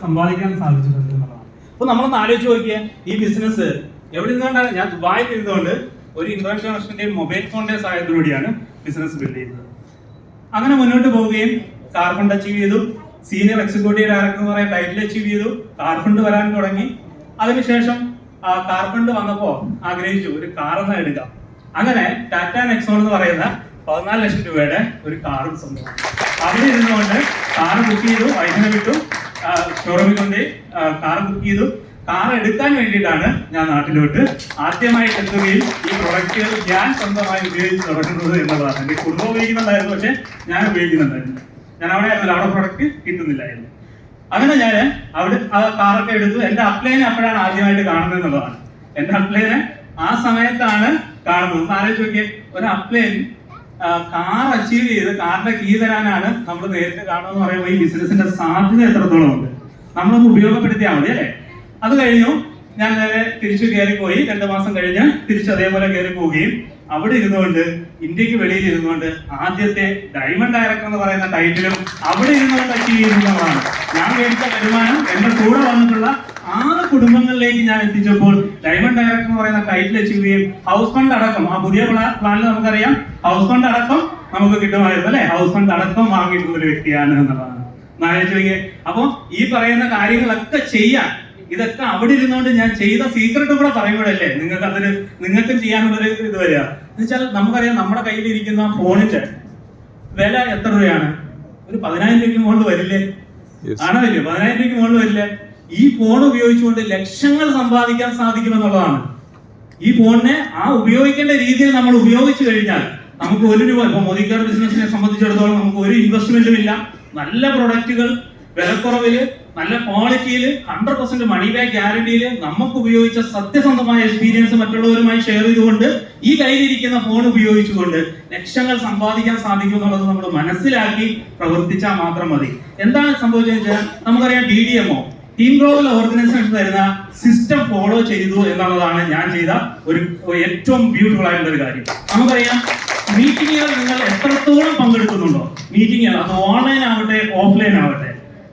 സമ്പാദിക്കാൻ സാധിച്ചിട്ടുണ്ട് എന്നുള്ളതാണ്. അപ്പൊ നമ്മളൊന്ന് ആലോചിച്ച് നോക്കിയാൽ ഈ ബിസിനസ് എവിടെ നിന്നുകൊണ്ടാണ്, ഞാൻ ദുബായിൽ ഇരുന്നുകൊണ്ട് ഒരു ഇന്റർനാഷണൽ കണക്ഷന്റെയും മൊബൈൽ ഫോണിന്റെയും സഹായത്തോടെയാണ് ബിസിനസ് ബിൽഡ് ചെയ്തത്. അങ്ങനെ മുന്നോട്ട് പോവുകയും കാർ ഫണ്ട് അച്ചീവ് ചെയ്തു, സീനിയർ എക്സിക്യൂട്ടീവ് ഡയറക്ടർ എന്ന് പറയുന്ന ടൈറ്റിൽ അച്ചീവ് ചെയ്തു, കാർ ഫണ്ട് വരാൻ തുടങ്ങി. അതിനുശേഷം കാർ ഫണ്ട് വന്നപ്പോൾ ആഗ്രഹിച്ചു ഒരു കാർ എന്ന് എടുക്കാം. അങ്ങനെ ടാറ്റ നെക്സോൺ എന്ന് പറയുന്ന 14 ലക്ഷം രൂപയുടെ ഒരു കാറും സ്വന്തമാണ്. അവിടെ ഇരുന്നുകൊണ്ട് കാർ ബുക്ക് ചെയ്തു, വൈദ്യുതി വിട്ടു, ഷോറൂമിൽ കൊണ്ട് കാർ ബുക്ക് ചെയ്തു. കാർ എടുക്കാൻ വേണ്ടിയിട്ടാണ് ഞാൻ നാട്ടിലോട്ട് ആദ്യമായിട്ട് എത്തുകയും ഈ പ്രൊഡക്റ്റുകൾ ഞാൻ സ്വന്തമായി ഉപയോഗിച്ച് തുടങ്ങുന്നത് എന്നുള്ളതാണ്. എന്റെ കുടുംബം ഉപയോഗിക്കുന്നുണ്ടായിരുന്നു, പക്ഷെ ഞാൻ ഉപയോഗിക്കുന്നുണ്ടായിരുന്നു. ഞാൻ അവിടെ ആയിരുന്നില്ല, അവിടെ പ്രൊഡക്റ്റ് കിട്ടുന്നില്ലായിരുന്നു. അങ്ങനെ ഞാൻ അവിടെ ആ കാറൊക്കെ എടുത്തു. എന്റെ അപ്ലൈനെ അപ്പോഴാണ് ആദ്യമായിട്ട് കാണുന്നത് എന്നുള്ളതാണ്. എന്റെ അപ്ലൈനെ ആ സമയത്താണ് കാണുന്നത്. ഒന്ന് ആലോചിച്ച് നോക്കിയേ, ഒരു അപ്ലൈൻ കാർ അച്ചീവ് ചെയ്ത് കാറിന്റെ കീ തരാനാണ് നമ്മൾ നേരിട്ട് കാണുമെന്ന് പറയുമ്പോൾ ഈ ബിസിനസിന്റെ സാധ്യത എത്രത്തോളം ഉണ്ട് നമ്മളൊന്ന് ഉപയോഗപ്പെടുത്തിയാൽ മതി അല്ലേ. അത് കഴിഞ്ഞു ഞാൻ നേരെ തിരിച്ചു കയറിപ്പോയി. 2 മാസം കഴിഞ്ഞ് തിരിച്ച് അതേപോലെ കയറി പോവുകയും അവിടെ ഇരുന്നുകൊണ്ട് ഇന്ത്യക്ക് വെളിയിൽ ഇരുന്നുകൊണ്ട് ആദ്യത്തെ ഡയമണ്ട് ഡയറക്ടർ എന്ന് പറയുന്ന ടൈറ്റിലും അവിടെ ഇരുന്നുകൊണ്ട് അച്ചീവ് ചെയ്യുന്നതാണ്. ഞാൻ മേടിച്ച വരുമാനം എന്റെ കൂടെ വന്നിട്ടുള്ള 6 കുടുംബങ്ങളിലേക്ക് ഞാൻ എത്തിച്ചപ്പോൾ ഡയമണ്ട് ഡയറക്ടർ എന്ന് പറയുന്ന ടൈറ്റിൽ അച്ചീവ് ചെയ്യും. ഹൗസ് ഫണ്ട് അടക്കം ആ പുതിയ പ്ലാനിൽ നമുക്കറിയാം ഹൗസ് ഫണ്ട് അടക്കം നമുക്ക് കിട്ടുമായിരുന്നു അല്ലെ. ഹൗസ് ഫണ്ട് അടക്കം വാങ്ങിയിട്ടുള്ള ഒരു വ്യക്തിയാണ് എന്നുള്ളതാണ്. അപ്പൊ ഈ പറയുന്ന കാര്യങ്ങളൊക്കെ ചെയ്യാൻ ഇതൊക്കെ അവിടെ ഇരുന്നുകൊണ്ട് ഞാൻ ചെയ്ത സീക്രട്ട് കൂടെ പറയുമ്പോഴല്ലേ നിങ്ങൾക്കും ചെയ്യാനുള്ളൊരു ഇത് വരിക. എന്ന് വെച്ചാൽ നമുക്കറിയാം നമ്മുടെ കയ്യിലിരിക്കുന്ന ഫോണിന്റെ വില എത്ര രൂപയാണ്? ഒരു 10,000 രൂപയ്ക്ക് മുകളിൽ വരില്ലേ? ആണല്ലോ, 10,000 രൂപയ്ക്ക് മുകളിൽ വരില്ലേ? ഈ ഫോൺ ഉപയോഗിച്ചുകൊണ്ട് ലക്ഷങ്ങൾ സമ്പാദിക്കാൻ സാധിക്കുമെന്നുള്ളതാണ്. ഈ ഫോണിനെ ആ ഉപയോഗിക്കേണ്ട രീതിയിൽ നമ്മൾ ഉപയോഗിച്ചു കഴിഞ്ഞാൽ നമുക്ക് 1 രൂപ, ഇപ്പൊ മോദിക്കാർ ബിസിനസിനെ സംബന്ധിച്ചിടത്തോളം നമുക്ക് ഒരു ഇൻവെസ്റ്റ്മെന്റും ഇല്ല. നല്ല പ്രൊഡക്റ്റുകൾ വിലക്കുറവില്, നല്ല ക്വാളിറ്റിയിൽ, 100% മണി ബാക്ക് ഗ്യാരണ്ടിയിൽ നമുക്ക് ഉപയോഗിച്ച സത്യസന്ധമായ എക്സ്പീരിയൻസ് മറ്റുള്ളവരുമായി ഷെയർ ചെയ്തുകൊണ്ട് ഈ കയ്യിലിരിക്കുന്ന ഫോൺ ഉപയോഗിച്ചുകൊണ്ട് ലക്ഷങ്ങൾ സമ്പാദിക്കാൻ സാധിക്കും എന്നുള്ളത് നമ്മൾ മനസ്സിലാക്കി പ്രവർത്തിച്ചാൽ മാത്രം മതി. എന്താണ് സംഭവിച്ചതെന്ന് വെച്ചാൽ നമുക്കറിയാം DDMO ടീം ഗ്ലോബൽ ഓർഗനൈസേഷൻ തരുന്ന സിസ്റ്റം ഫോളോ ചെയ്തു എന്നുള്ളതാണ് ഞാൻ ചെയ്ത ഒരു ഏറ്റവും ബ്യൂട്ടിഫുൾ ആയിട്ടുള്ള ഒരു കാര്യം. നമുക്കറിയാം മീറ്റിങ്ങുകൾ നിങ്ങൾ എത്രത്തോളം പങ്കെടുക്കുന്നുണ്ടോ, മീറ്റിങ്ങുകൾ അത് ഓൺലൈൻ ആവട്ടെ ഓഫ്ലൈൻ ആവട്ടെ,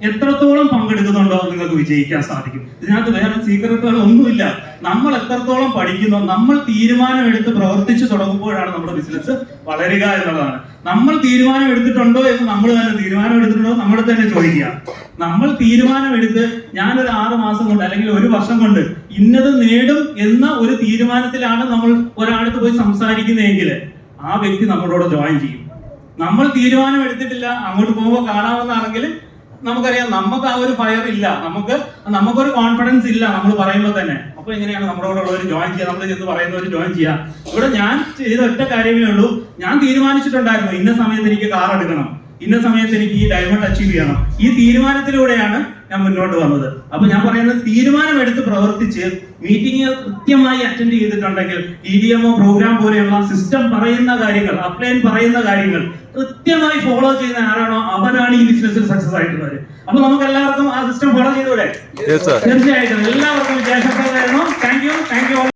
എത്രത്തോളം പങ്കെടുക്കുന്നുണ്ടോ നിങ്ങൾക്ക് വിജയിക്കാൻ സാധിക്കും. ഇതിനകത്ത് വേറെ സീക്രട്ടുകൾ ഒന്നുമില്ല. നമ്മൾ എത്രത്തോളം പഠിക്കുന്നോ, നമ്മൾ തീരുമാനമെടുത്ത് പ്രവർത്തിച്ചു തുടങ്ങുമ്പോഴാണ് നമ്മുടെ ബിസിനസ് വളരുക എന്നുള്ളതാണ്. നമ്മൾ തീരുമാനം എടുത്തിട്ടുണ്ടോ എന്ന് നമ്മൾ തന്നെ തീരുമാനം എടുത്തിട്ടുണ്ടോ നമ്മൾ തന്നെ ചോദിക്കുക. നമ്മൾ തീരുമാനമെടുത്ത് ഞാനൊരു 6 മാസം കൊണ്ട് അല്ലെങ്കിൽ 1 വർഷം കൊണ്ട് ഇന്നത് നേടും എന്ന ഒരു തീരുമാനത്തിലാണ് നമ്മൾ ഒരാളടുത്ത് പോയി സംസാരിക്കുന്നതെങ്കിൽ ആ വ്യക്തി നമ്മളോട് ജോയിൻ ചെയ്യും. നമ്മൾ തീരുമാനം എടുത്തിട്ടില്ല, അങ്ങോട്ട് പോകുമ്പോൾ കാണാമെന്നാണെങ്കിൽ നമുക്കറിയാം നമുക്ക് ആ ഒരു ഫയർ ഇല്ല, നമുക്കൊരു കോൺഫിഡൻസ് ഇല്ല നമ്മൾ പറയുമ്പോൾ തന്നെ. അപ്പൊ എങ്ങനെയാണ് നമ്മളോടുള്ളവർ ജോയിൻ ചെയ്യുക, നമ്മൾ ചെന്ന് പറയുന്നവർ ജോയിൻ ചെയ്യുക? ഇവിടെ ഞാൻ ചെയ്ത ഒറ്റ കാര്യമേ ഉള്ളൂ. ഞാൻ തീരുമാനിച്ചിട്ടുണ്ടായിരുന്നു ഇന്ന സമയത്ത് എനിക്ക് കാർ എടുക്കണം, ഇന്ന സമയത്ത് എനിക്ക് ഈ ഡയമണ്ട് അച്ചീവ് ചെയ്യണം. ഈ തീരുമാനത്തിലൂടെയാണ് ഞാൻ മുന്നോട്ട് വന്നത്. അപ്പൊ ഞാൻ പറയുന്നത് തീരുമാനമെടുത്ത് പ്രവർത്തിച്ച് മീറ്റിംഗുകൾ കൃത്യമായി അറ്റൻഡ് ചെയ്തിട്ടുണ്ടെങ്കിൽ DDMO പ്രോഗ്രാം പോലെയുള്ള സിസ്റ്റം പറയുന്ന കാര്യങ്ങൾ, അപ്ലൈൻ പറയുന്ന കാര്യങ്ങൾ കൃത്യമായി ഫോളോ ചെയ്യുന്ന ആരാണോ അവനാണ് ഈ ബിസിനസ്സിൽ സക്സസ് ആയിട്ടുള്ളത്. അപ്പൊ നമുക്ക് എല്ലാവർക്കും ആ സിസ്റ്റം ഫോളോ ചെയ്തൂടെ? തീർച്ചയായിട്ടും എല്ലാവർക്കും വിജയാശംസകൾ നേരുന്നു. Thank you.